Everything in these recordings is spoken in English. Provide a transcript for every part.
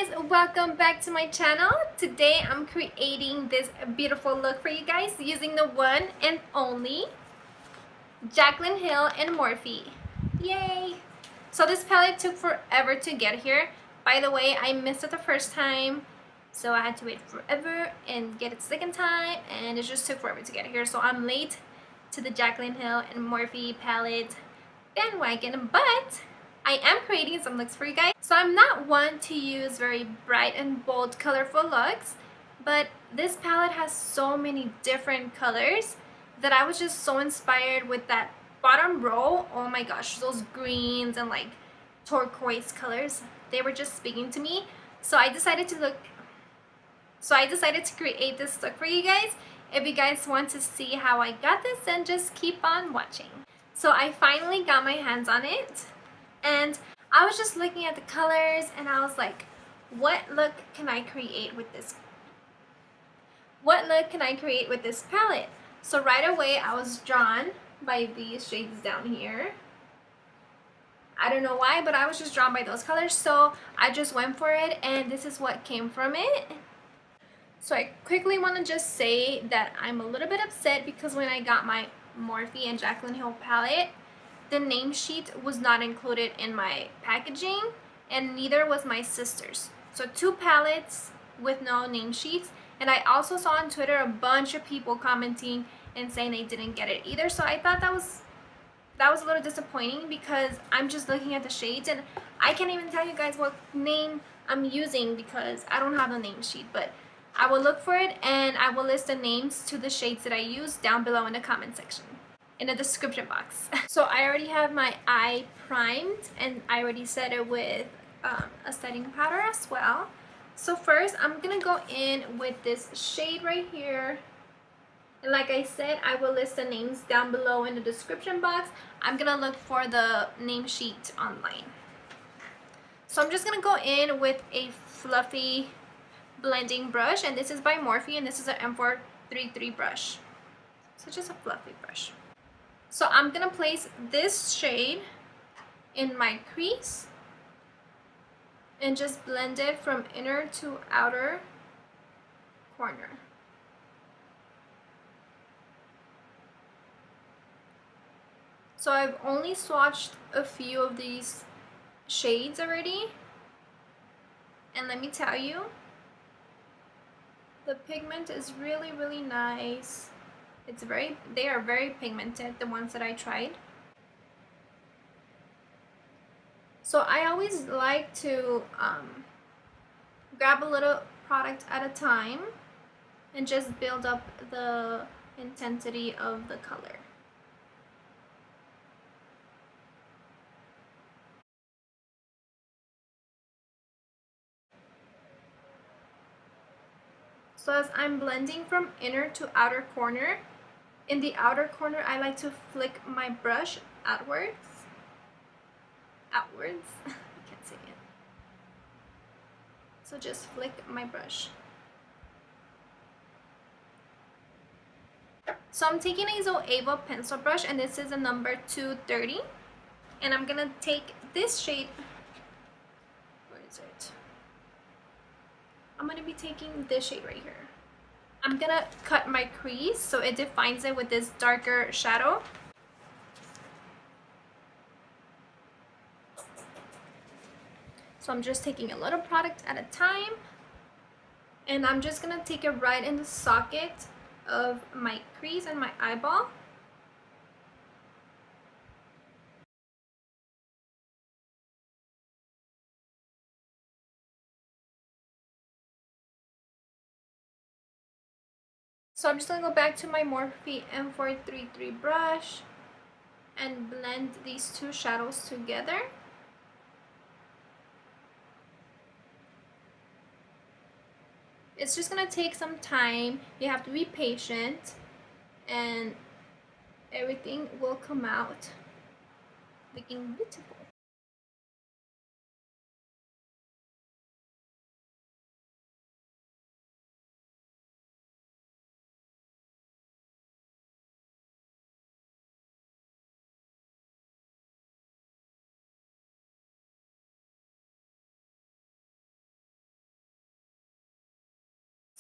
guys, welcome back to my channel. Today I'm creating this beautiful look for you guys using the one and only Jaclyn Hill and Morphe. Yay! So this palette took forever to get here. By the way, I missed it the first time, so I had to wait forever and get it the second time, and it just took forever to get here. So I'm late to the Jaclyn Hill and Morphe palette bandwagon, but I am creating some looks for you guys. So I'm not one to use very bright and bold colorful looks, but this palette has so many different colors that I was just so inspired with that bottom row. Oh my gosh, those greens and like turquoise colors, they were just speaking to me. So I decided to create this look for you guys. If you guys want to see how I got this, then just keep on watching. So I finally got my hands on it, and I was just looking at the colors and I was like, what look can I create with this? What look can I create with this palette? So right away I was drawn by these shades down here. I don't know why, but I was just drawn by those colors, so I just went for it, and this is what came from it. So I quickly want to just say that I'm a little bit upset because when I got my Morphe and Jaclyn Hill palette, the name sheet was not included in my packaging, and neither was my sister's. So 2 palettes with no name sheets, and I also saw on Twitter a bunch of people commenting and saying they didn't get it either. So I thought that was a little disappointing because I'm just looking at the shades and I can't even tell you guys what name I'm using because I don't have the name sheet, but I will look for it and I will list the names to the shades that I use down below in the comment section, in the description box. So I already have my eye primed and I already set it with a setting powder as well. So first I'm gonna go in with this shade right here, and like I said, I will list the names down below in the description box. I'm gonna look for the name sheet online. So I'm just gonna go in with a fluffy blending brush, and this is by Morphe, and this is an M433 brush. So just a fluffy brush. So I'm gonna place this shade in my crease and just blend it from inner to outer corner. So I've only swatched a few of these shades already, and let me tell you, the pigment is really nice. They are very pigmented, the ones that I tried. So I always like to grab a little product at a time and just build up the intensity of the color. So as I'm blending from inner to outer corner, in the outer corner I like to flick my brush outwards. I can't say it. So just flick my brush. So I'm taking a Zoeva pencil brush, and this is a number 230, and I'm gonna take this shade. Where is it? I'm gonna be taking this shade right here. I'm gonna cut my crease so it defines it with this darker shadow. So I'm just taking a little product at a time, and I'm just gonna take it right in the socket of my crease and my eyeball. So I'm just gonna go back to my Morphe M433 brush and blend these 2 shadows together. It's just gonna take some time. You have to be patient, and everything will come out looking beautiful.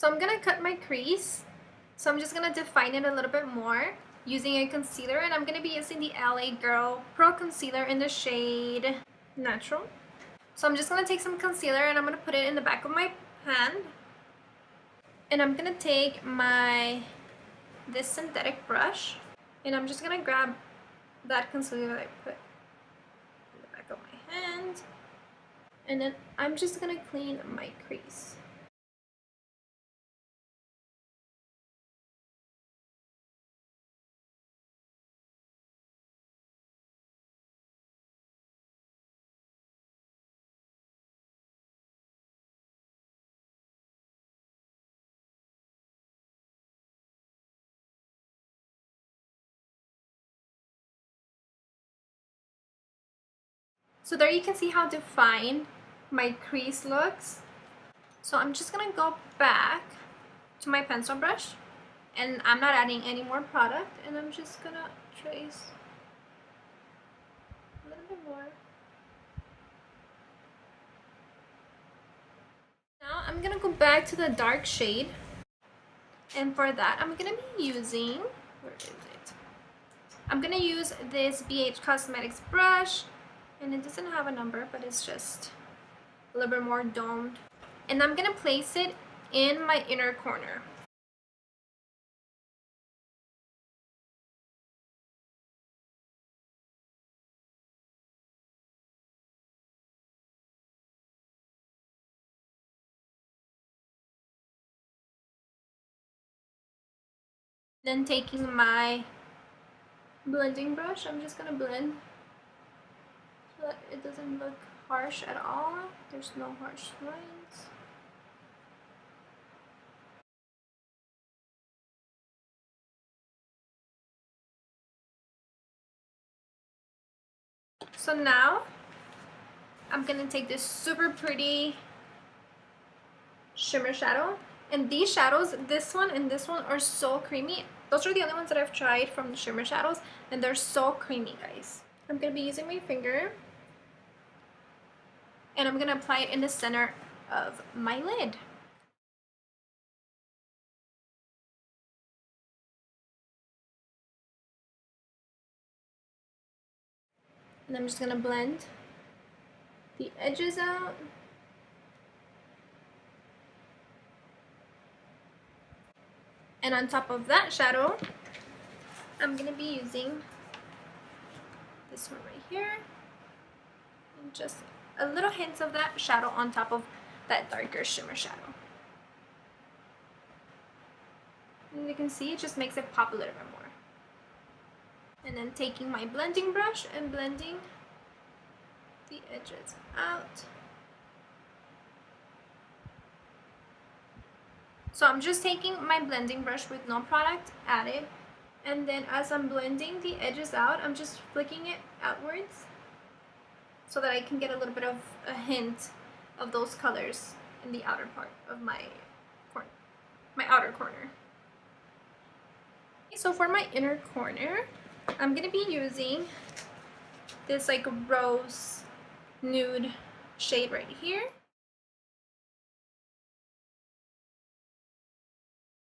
So I'm gonna cut my crease. So I'm just gonna define it a little bit more using a concealer, and I'm gonna be using the LA Girl Pro Concealer in the shade Natural. So I'm just gonna take some concealer and I'm gonna put it in the back of my hand. And I'm gonna take this synthetic brush, and I'm just gonna grab that concealer that I put in the back of my hand, and then I'm just gonna clean my crease. So there you can see how defined my crease looks. So I'm just gonna go back to my pencil brush, and I'm not adding any more product, and I'm just gonna trace a little bit more. Now I'm gonna go back to the dark shade, and for that I'm gonna be using, where is it? I'm gonna use this BH Cosmetics brush, and it doesn't have a number, but it's just a little bit more domed. And I'm gonna place it in my inner corner. Then taking my blending brush, I'm just gonna blend so that it doesn't look harsh at all. There's no harsh lines. So now I'm gonna take this super pretty shimmer shadow, and these shadows, this one and this one, are so creamy. Those are the only ones that I've tried from the shimmer shadows, and they're so creamy, guys. I'm gonna be using my finger, and I'm gonna apply it in the center of my lid. And I'm just gonna blend the edges out. And on top of that shadow, I'm gonna be using this one right here, and just a little hint of that shadow on top of that darker shimmer shadow. And you can see it just makes it pop a little bit more. And then taking my blending brush and blending the edges out. So I'm just taking my blending brush with no product added, and then as I'm blending the edges out, I'm just flicking it outwards so that I can get a little bit of a hint of those colors in the outer part of my corner, my outer corner. So for my inner corner, I'm gonna be using this like rose nude shade right here.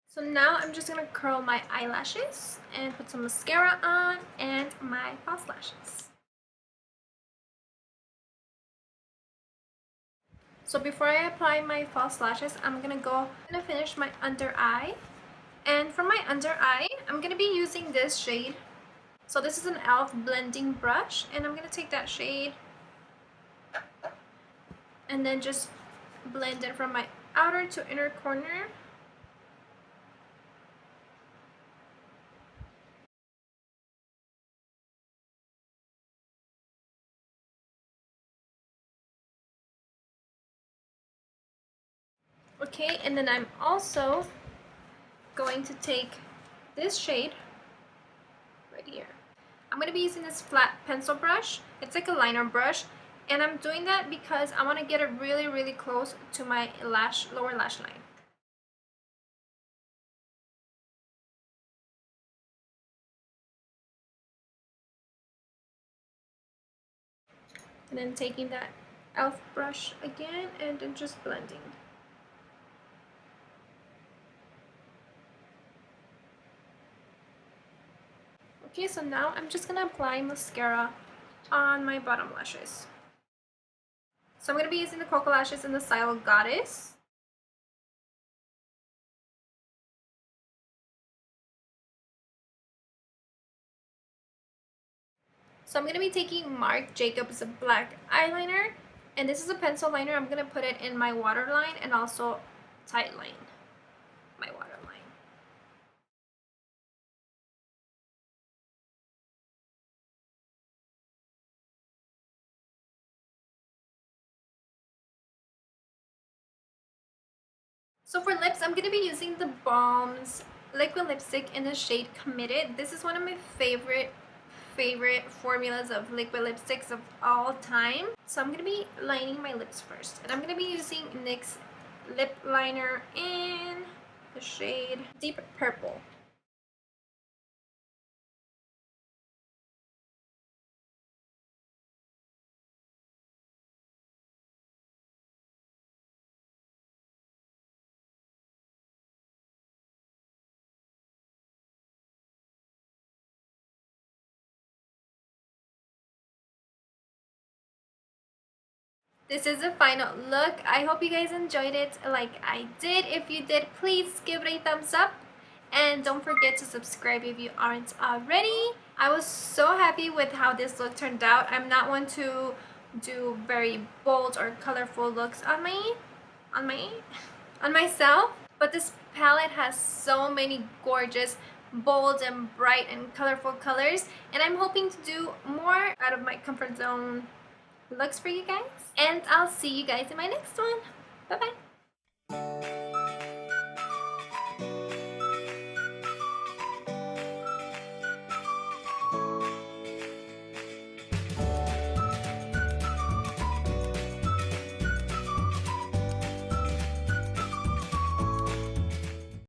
So now I'm just gonna curl my eyelashes and put some mascara on and my false lashes. So before I apply my false lashes, I'm gonna finish my under eye. And for my under eye, I'm gonna be using this shade. So this is an e.l.f. blending brush, and I'm gonna take that shade and then just blend it from my outer to inner corner. Okay, and then I'm also going to take this shade right here. I'm going to be using this flat pencil brush. It's like a liner brush, and I'm doing that because I want to get it really, really close to my lower lash line. And then taking that e.l.f. brush again and then just blending. Okay, so now I'm just gonna apply mascara on my bottom lashes. So I'm gonna be using the Koko lashes in the style Goddess. So I'm gonna be taking Marc Jacobs black eyeliner, and this is a pencil liner. I'm gonna put it in my waterline and also tightline my waterline. So for lips, I'm gonna be using the Balm's liquid lipstick in the shade Committed. This is one of my favorite formulas of liquid lipsticks of all time. So I'm gonna be lining my lips first, and I'm gonna be using NYX lip liner in the shade Deep Purple. This is the final look. I hope you guys enjoyed it like I did. If you did, please give it a thumbs up. And don't forget to subscribe if you aren't already. I was so happy with how this look turned out. I'm not one to do very bold or colorful looks on myself. But this palette has so many gorgeous, bold and bright and colorful colors. And I'm hoping to do more out of my comfort zone looks for you guys, and I'll see you guys in my next one. Bye bye.